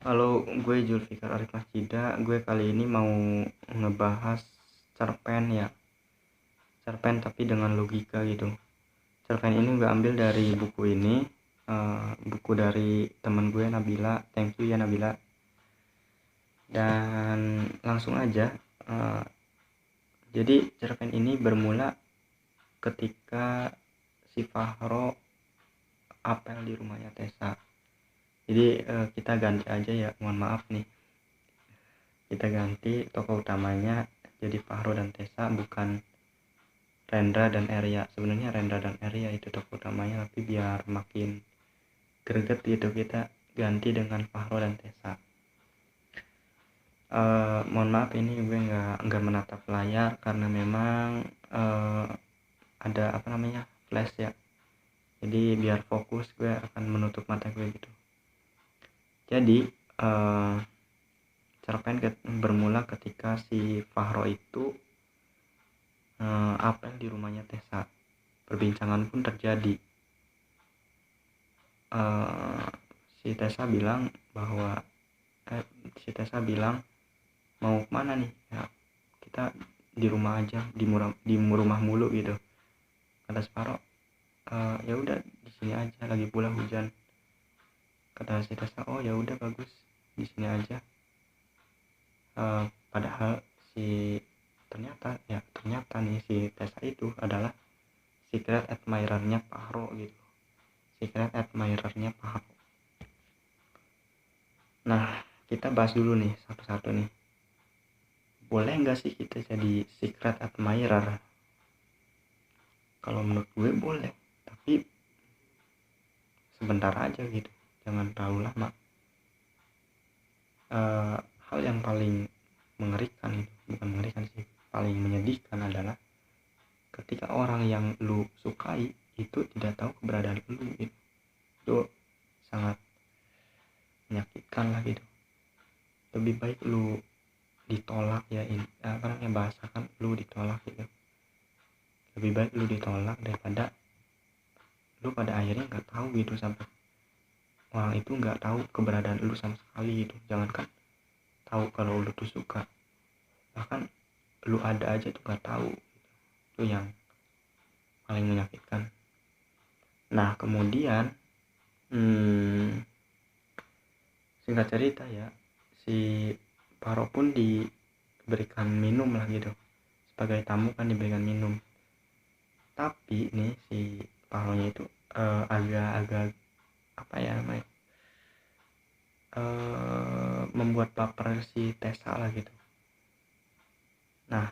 Halo, gue Julfikar Arif Masjida. Gue kali ini mau ngebahas cerpen ya. Cerpen tapi dengan logika gitu. Cerpen ini gue ambil dari buku ini. Buku dari temen gue Nabila. Thank you ya Nabila. Dan langsung aja. eh, jadi cerpen ini bermula ketika si Fahro apel di rumahnya Tessa. Jadi kita ganti aja ya. Mohon maaf nih. Kita ganti tokoh utamanya jadi Fahro dan Tessa, bukan Rendra dan Arya. Sebenarnya Rendra dan Arya itu tokoh utamanya, tapi biar makin greget gitu kita ganti dengan Fahro dan Tessa. Mohon maaf ini gue nggak menatap layar karena memang ada apa namanya flash ya. Jadi biar fokus gue akan menutup mata gue gitu. Jadi cerpen bermula ketika si Fahro itu apel di rumahnya Tessa. Perbincangan pun terjadi. uh, si Tessa bilang bahwa si Tessa bilang mau kemana nih ya, kita di rumah aja, di rumah mulu gitu. Kata Sparo, ya udah di sini aja, lagi pula hujan. Kata si Tessa, oh ya udah bagus, di sini aja. Padahal ternyata nih si Tessa itu adalah secret admirer-nya Pahro gitu. Secret admirer-nya Pahro. Nah, kita bahas dulu nih satu-satu nih. Boleh nggak sih kita jadi secret admirer? Kalau menurut gue boleh, tapi sebentar aja gitu, jangan terlalu lama. Hal yang paling mengerikan, bukan mengerikan sih, paling menyedihkan adalah ketika orang yang lu sukai itu tidak tahu keberadaan lu gitu. Itu sangat menyakitkan lah gitu. Lebih baik lu ditolak ya, apa namanya, bahasakan lu ditolak gitu. Lebih baik lu ditolak daripada lu pada akhirnya nggak tahu gitu, sampai orang itu nggak tahu keberadaan lu sama sekali gitu. Jangankan tahu kalau lu tuh suka, bahkan lu ada aja tuh nggak tahu. Itu yang paling menyakitkan. Nah kemudian singkat cerita ya, si Paro pun diberikan minum lah gitu. Sebagai tamu kan diberikan minum. Tapi nih si Paronya itu agak-agak apa ya namanya, membuat baper si Tessa lah gitu. Nah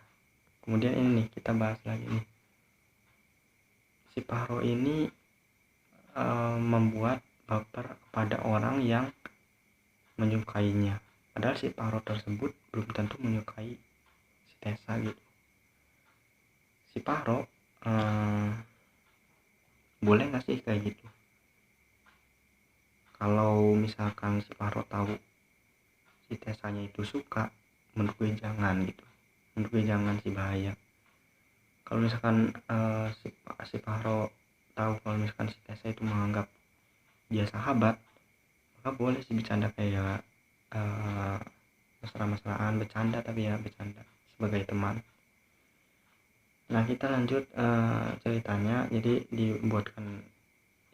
kemudian ini nih kita bahas lagi nih. Si Paro ini membuat baper kepada orang yang menyukainya. Padahal si Paro tersebut belum tentu menyukai si Tessa gitu. Si Paro boleh nggak sih kayak gitu? Kalau misalkan si Paro tahu si Tessanya itu suka, menurut gue jangan gitu. Menurut gue jangan sih, bahaya. Kalau misalkan si Paro tahu kalau misalkan si Tessa itu menganggap dia sahabat, maka boleh sih bercanda kayak mesra-mesraan, bercanda, tapi ya bercanda sebagai teman. Nah kita lanjut ceritanya. Jadi dibuatkan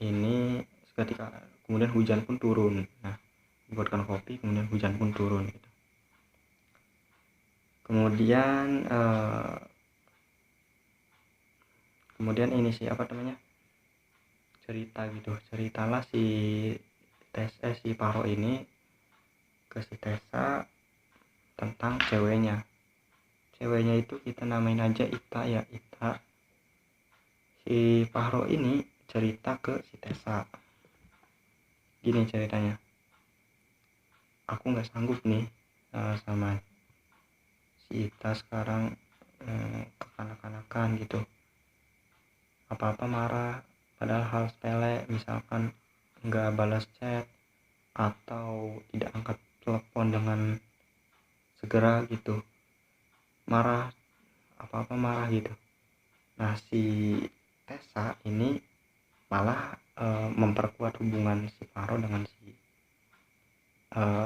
ini ketika kemudian hujan pun turun. Nah dibuatkan kopi, kemudian hujan pun turun gitu. Kemudian ini sih apa namanya, ceritalah si Paro ini ke si Tessa tentang ceweknya itu kita namain aja Ita ya, Ita. Si Pahro ini cerita ke si Tessa, gini ceritanya, aku nggak sanggup nih sama si Ita sekarang, kekanak-kanakan gitu, apa-apa marah, padahal hal sepele, misalkan nggak balas chat atau tidak angkat telepon dengan segera gitu, marah, apa-apa marah gitu. Nah si Tessa ini malah memperkuat hubungan si Paro dengan si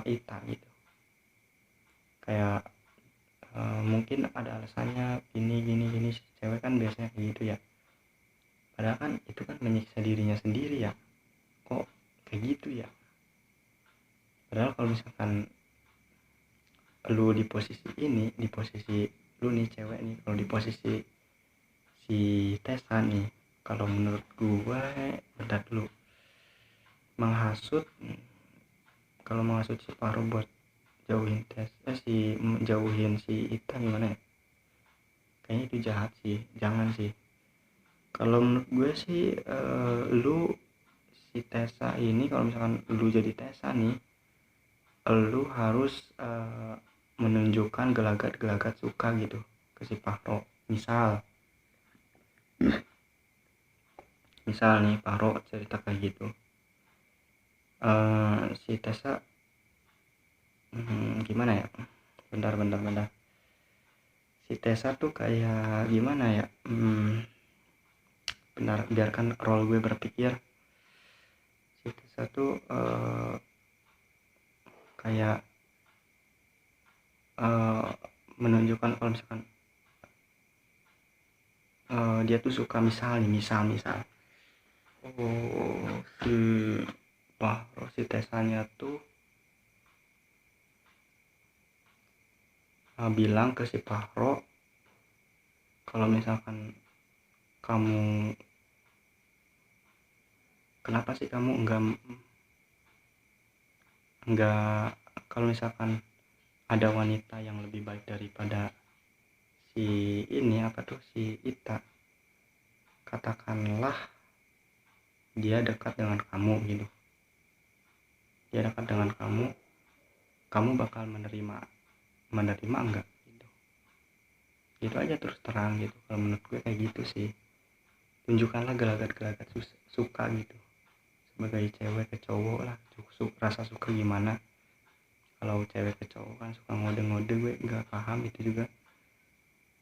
Ita gitu. Kayak mungkin ada alasannya gini si cewek kan biasanya kayak gitu ya, padahal kan itu kan menyiksa dirinya sendiri ya, kok kayak gitu ya. Padahal kalau misalkan lu di posisi ini, di posisi lu nih cewek nih, kalau di posisi si Tessa nih, kalau menurut gua benar lu menghasut, kalau menghasut si Paro buat jauhin jauhin si Ita gimana ya, kayaknya itu jahat sih, jangan sih. Kalau menurut gue sih lu si Tessa ini, kalau misalkan lu jadi Tessa nih, lu harus menunjukkan gelagat-gelagat suka gitu ke si Paro. Misal nih Paro cerita kayak gitu, si Tessa gimana ya, bentar si Tessa tuh kayak gimana ya, benar, biarkan role gue berpikir. Si Tessa tuh kayak menunjukkan kalau misalkan dia tuh suka, misal si Pahro, si Tessanya tuh bilang ke si Pahro kalau misalkan kamu, kenapa sih kamu enggak, kalau misalkan ada wanita yang lebih baik daripada si ini, apa tuh, si Ita, katakanlah dia dekat dengan kamu gitu, dia dekat dengan kamu bakal menerima enggak gitu. Gitu aja, terus terang gitu. Kalau menurut gue kayak gitu sih, tunjukkanlah gelagat-gelagat suka gitu sebagai cewek ke cowok lah. Rasa suka gimana kalau cewek ke cowok, kan suka ngode-ngode, gue nggak paham itu juga.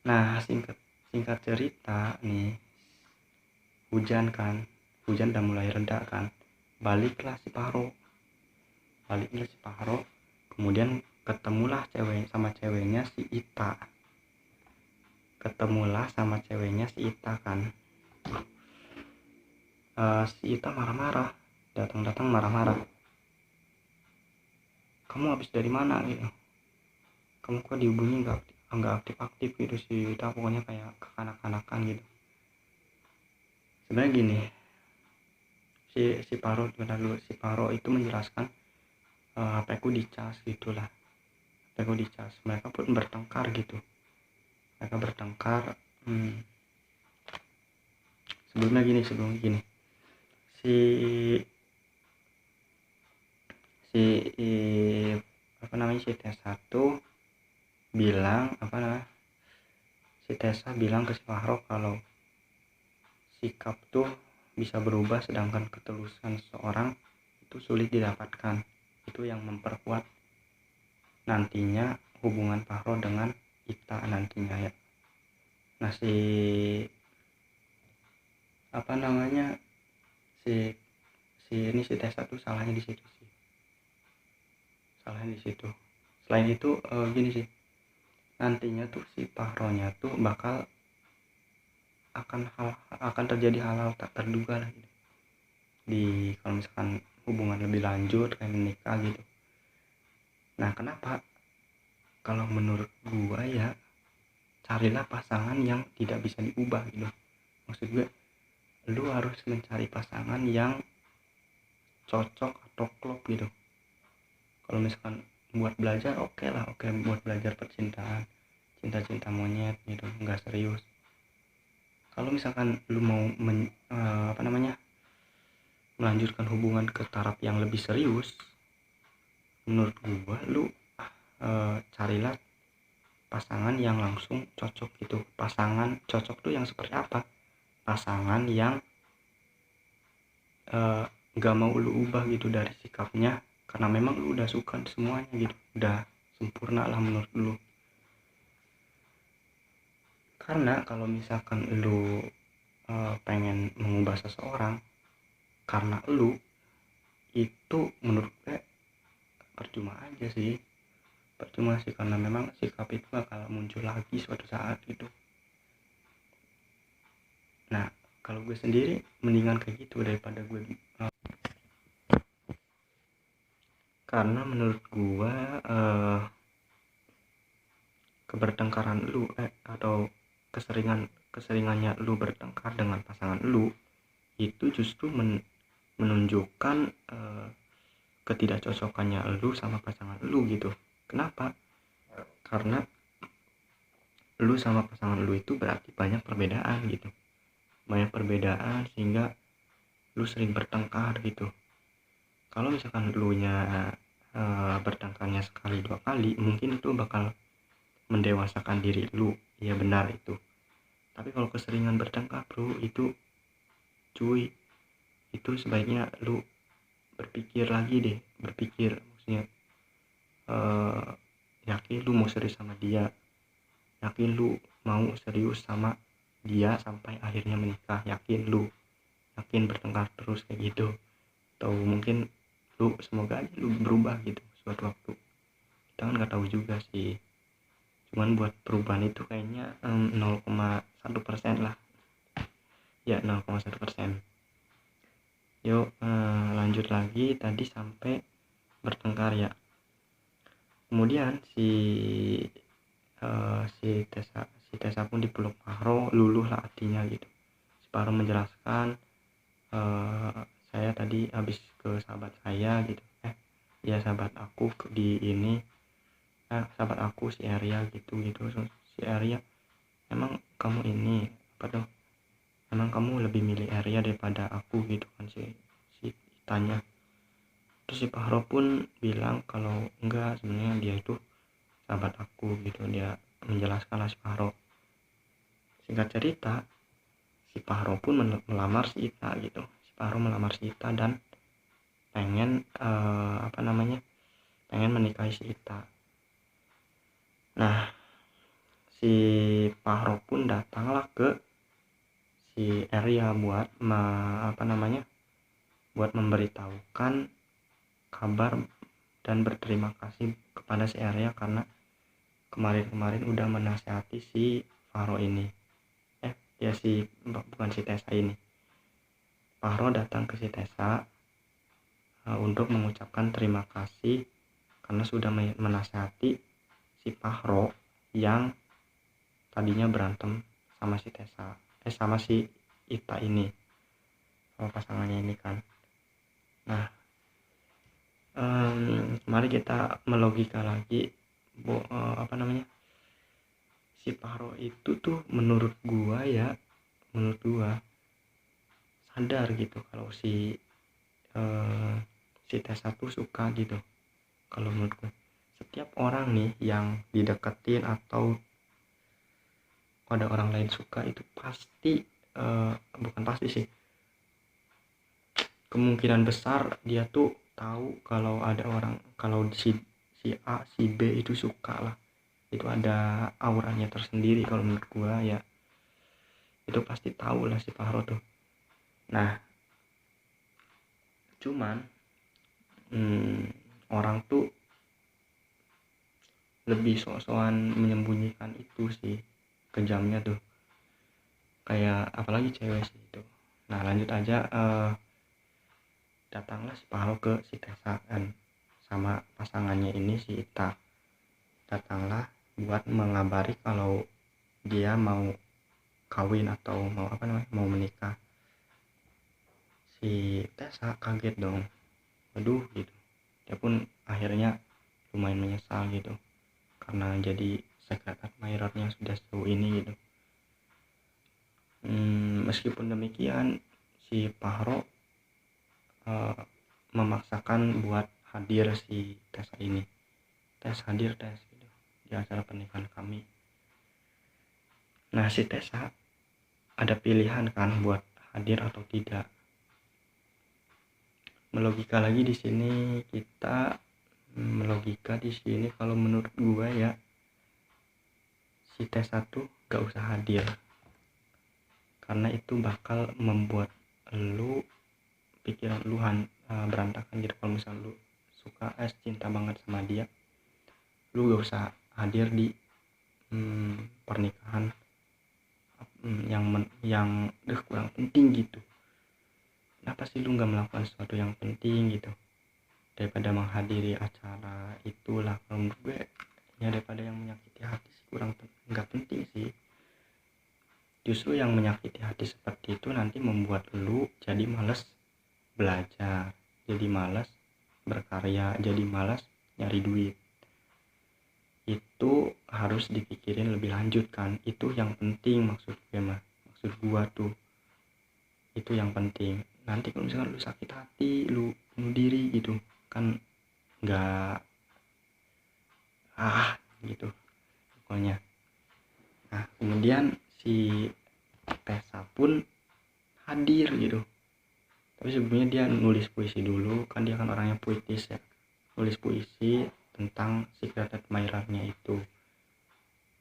Nah, singkat cerita nih, hujan udah mulai reda kan, baliklah si Paro, kemudian ketemulah ceweknya si Ita kan. Si Ita marah-marah, datang marah-marah, kamu habis dari mana gitu, kamu kok dihubungi nggak aktif gitu. Si Ita pokoknya kayak kekanak-kanakan gitu. Sebenarnya gini, si Paro itu menjelaskan, HP ku dicas gitulah, mereka pun bertengkar gitu. Sebelumnya gini, si si si Tessa tuh bilang, si Tessa bilang ke si Fahro kalau sikap tuh bisa berubah, sedangkan ketulusan seseorang itu sulit didapatkan. Itu yang memperkuat nantinya hubungan Fahro dengan Ita nantinya ya. Nah, si si Tessa tuh salahnya di situ sih. Selain itu gini sih, nantinya tuh si Fahronya tuh bakal akan terjadi hal-hal tak terduga lah gitu. Kalau misalkan hubungan lebih lanjut kayak menikah gitu. Nah, kenapa? Kalau menurut gua ya, carilah pasangan yang tidak bisa diubah gitu. Maksud gue, lu harus mencari pasangan yang cocok atau klop gitu. Kalau misalkan buat belajar, oke buat belajar percintaan, cinta monyet gitu, nggak serius. Kalau misalkan lu mau melanjutkan hubungan ke taraf yang lebih serius, menurut gua lu carilah pasangan yang langsung cocok gitu. Pasangan cocok tuh yang seperti apa? Pasangan yang gak mau lu ubah gitu dari sikapnya, karena memang lu udah suka semuanya gitu, udah sempurna lah menurut lu. Karena kalau misalkan lu pengen mengubah seseorang karena lu, itu menurut gue percuma aja sih, karena memang sikap itu bakal muncul lagi suatu saat gitu. Nah kalau gue sendiri mendingan kayak gitu daripada gue karena menurut gue kebertengkaran lu atau keseringannya lu bertengkar dengan pasangan lu itu justru menunjukkan ketidakcocokannya lu sama pasangan lu gitu. Kenapa? Karena lu sama pasangan lu itu berarti banyak perbedaan gitu, sehingga lu sering bertengkar gitu. Kalau misalkan lu nya bertengkarnya sekali dua kali, mungkin itu bakal mendewasakan diri lu, ya benar itu. Tapi kalau keseringan bertengkar bro, itu cuy, itu sebaiknya lu berpikir lagi deh, maksudnya yakin lu mau serius sama dia, yakin lu mau serius sama dia sampai akhirnya menikah, yakin bertengkar terus kayak gitu. Atau mungkin lu semoga aja lu berubah gitu suatu waktu, kita kan nggak tahu juga sih. Cuman buat perubahan itu kayaknya 0,1% lah ya, 0,1%. Yuk lanjut lagi, tadi sampai bertengkar ya. Kemudian si Tessa pun dipeluk Pahro, luluh lah hatinya gitu. Si Pahro menjelaskan, saya tadi habis ke sahabat saya gitu, ya sahabat aku di ini, sahabat aku si Arya gitu. Si Arya, emang kamu ini apa tuh, emang kamu lebih milih Arya daripada aku gitu kan, si tanya. Terus si Pahro pun bilang kalau enggak, sebenarnya dia itu sahabat aku gitu. Dia menjelaskan lah si Pahro. Singkat cerita, si Pahro pun melamar si Ita gitu. Si Pahro melamar si Ita dan pengen pengen menikahi si Ita. Nah si Pahro pun datanglah ke si Arya buat buat memberitahukan kabar dan berterima kasih kepada si Arya karena kemarin udah menasihati si Pahro ini. Bukan si Tessa ini. Pahro datang ke si Tessa untuk mengucapkan terima kasih karena sudah menasihati si Pahro yang tadinya berantem sama si Tessa, sama si Ita ini, sama pasangannya ini kan. Nah mari kita melogika lagi, si Pahro itu tuh menurut gua sadar gitu kalau si Tessa tuh suka gitu. Kalau menurut gue, setiap orang nih yang dideketin atau ada orang lain suka itu pasti bukan pasti sih, kemungkinan besar dia tuh tahu kalau ada orang, kalau si A si B itu suka lah, itu ada auranya tersendiri. Kalau menurut gue ya itu pasti tahu lah si Pahro tuh. Nah cuman orang tuh lebih sok-sokan menyembunyikan itu sih, kejamnya tuh, kayak apalagi cewek sih itu. Nah lanjut aja, datanglah si Pahro ke si Tessa kan sama pasangannya ini si Ita. Datanglah buat mengabari kalau dia mau kawin atau mau menikah. Si Tessa kaget dong, aduh gitu. Dia pun akhirnya lumayan menyesal gitu karena jadi secret admirer-nya sudah sejauh ini gitu. Meskipun demikian si Pahro memaksakan buat hadir si Tessa ini. Hadir gitu di acara pernikahan kami. Nah si Tessa ada pilihan kan buat hadir atau tidak. Melogika lagi di sini, kita melogika di sini kalau menurut gua ya si Tessa tuh gak usah hadir, karena itu bakal membuat lu pikiran lu berantakan gitu. Kalau misal lu suka cinta banget sama dia, lu gak usah hadir di pernikahan yang kurang penting gitu. Kenapa sih lu gak melakukan sesuatu yang penting gitu daripada menghadiri acara itulah? Kalau menurut gue ya daripada yang menyakiti hati sih nggak penting sih. Justru yang menyakiti hati seperti itu nanti membuat lu jadi malas belajar, jadi malas berkarya, jadi malas nyari duit. Itu harus dipikirin lebih lanjut kan. Itu yang penting maksud gua tuh itu yang penting. Nanti kalau misalkan lu sakit hati, lu bunuh diri gitu kan, nggak gitu pokoknya. Nah kemudian si Tessa pun hadir gitu, tapi sebelumnya dia nulis puisi dulu kan, dia kan orangnya puitis ya, nulis puisi tentang secret admirer-nya itu,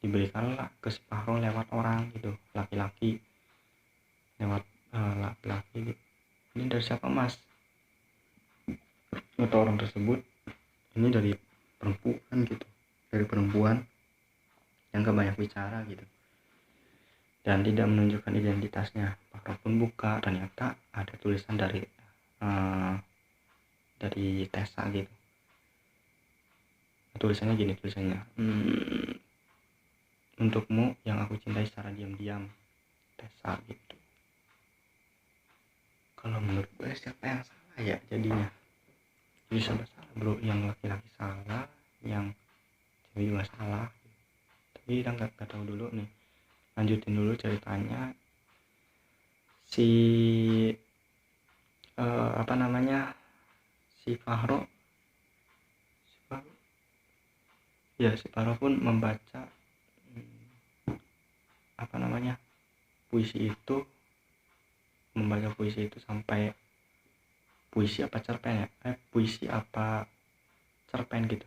diberikanlah ke si Fahro lewat orang gitu, laki-laki, lewat laki-laki gitu. Ini dari siapa mas? Atau orang tersebut ini dari perempuan gitu, dari perempuan yang gak banyak bicara gitu dan tidak menunjukkan identitasnya. Fahro pun buka, ternyata ada tulisan dari Tessa gitu. Tulisannya gini, untukmu yang aku cintai secara diam-diam, Tessa gitu. Kalau menurut gue siapa yang salah ya jadinya? Jadi serba salah bro, yang laki-laki salah, yang cewek juga salah. Tapi kita nggak tahu dulu nih, lanjutin dulu ceritanya. Si si Fahro pun membaca puisi itu sampai puisi apa cerpen gitu,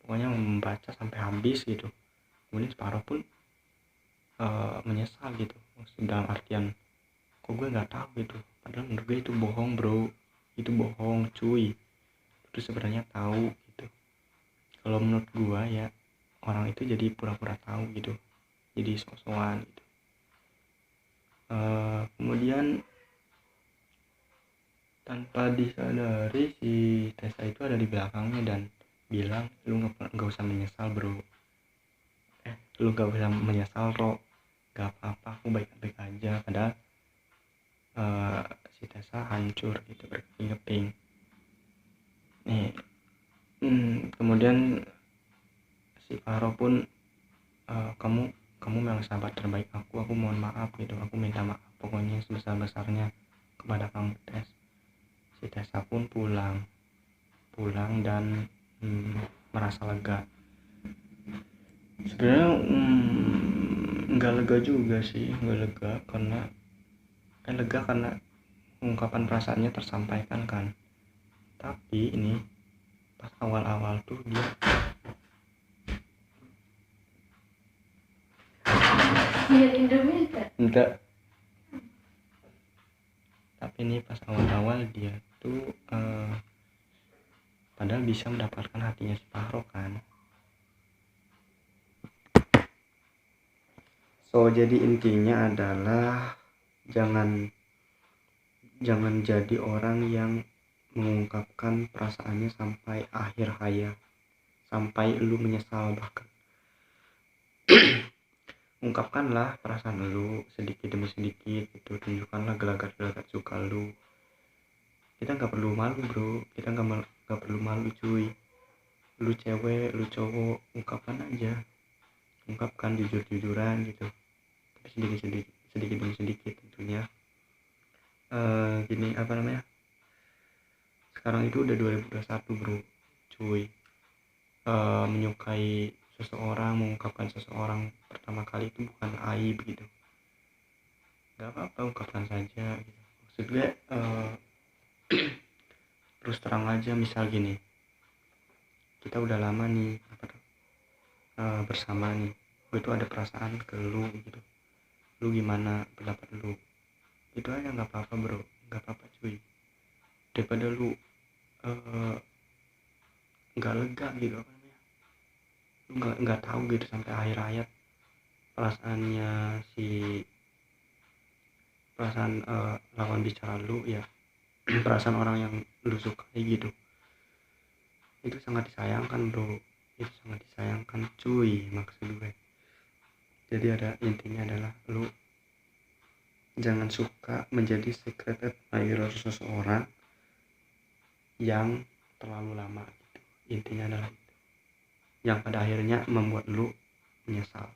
pokoknya membaca sampai habis gitu. Kemudian Fahro pun menyesal gitu, dalam artian kok gue nggak tahu gitu, padahal menurut gue itu bohong bro, itu bohong cuy, itu sebenarnya tahu gitu. Kalau menurut gue ya, orang itu jadi pura-pura tahu gitu, jadi sok-sokan gitu. Kemudian tanpa disadari si Tessa itu ada di belakangnya dan bilang, lu nggak usah menyesal bro, lu nggak usah menyesal Ro, nggak apa-apa, aku baik-baik aja. Padahal si Tessa hancur gitu, berkeping-keping nih. Kemudian si Fahro pun kamu memang sahabat terbaik aku mohon maaf gitu, aku minta maaf pokoknya sebesar-besarnya kepada kamu Tess. Si Tessa pun pulang dan merasa lega. Sebenarnya nggak lega juga sih, karena ungkapan perasaannya tersampaikan kan. Tapi ini pas awal-awal tuh dia enggak, tapi ini pas awal-awal dia tuh padahal bisa mendapatkan hatinya si Fahro kan. So jadi intinya adalah jangan jadi orang yang mengungkapkan perasaannya sampai akhir hayat, sampai lu menyesal bahkan. Ungkapkanlah perasaan lu sedikit demi sedikit itu, tunjukkanlah gelagat-gelagat suka lu. Kita nggak perlu malu bro, kita nggak perlu malu cuy. Lu cewek, lu cowok, ungkapkan jujur-jujuran gitu, tapi sedikit demi sedikit tentunya. Gini sekarang itu udah 2021 bro cuy. Menyukai seseorang, mengungkapkan seseorang pertama kali itu bukan aib gitu, nggak apa-apa, ungkapkan saja gitu. Maksud gue terus terang aja, misal gini, kita udah lama nih bersama nih, gue tuh ada perasaan ke lu gitu, lu gimana pendapat lu, itu aja, nggak apa-apa bro, nggak apa-apa cuy. Daripada lu nggak lega gitu, apa namanya, lu nggak tahu gitu sampai akhir hayat perasaannya si perasaan lawan bicara lu ya. Perasaan orang yang lu sukai gitu, itu sangat disayangkan bro, itu sangat disayangkan cuy, maksud gue. Jadi ada intinya adalah lu jangan suka menjadi secret admirer seseorang yang terlalu lama gitu. Intinya adalah itu yang pada akhirnya membuat lu menyesal.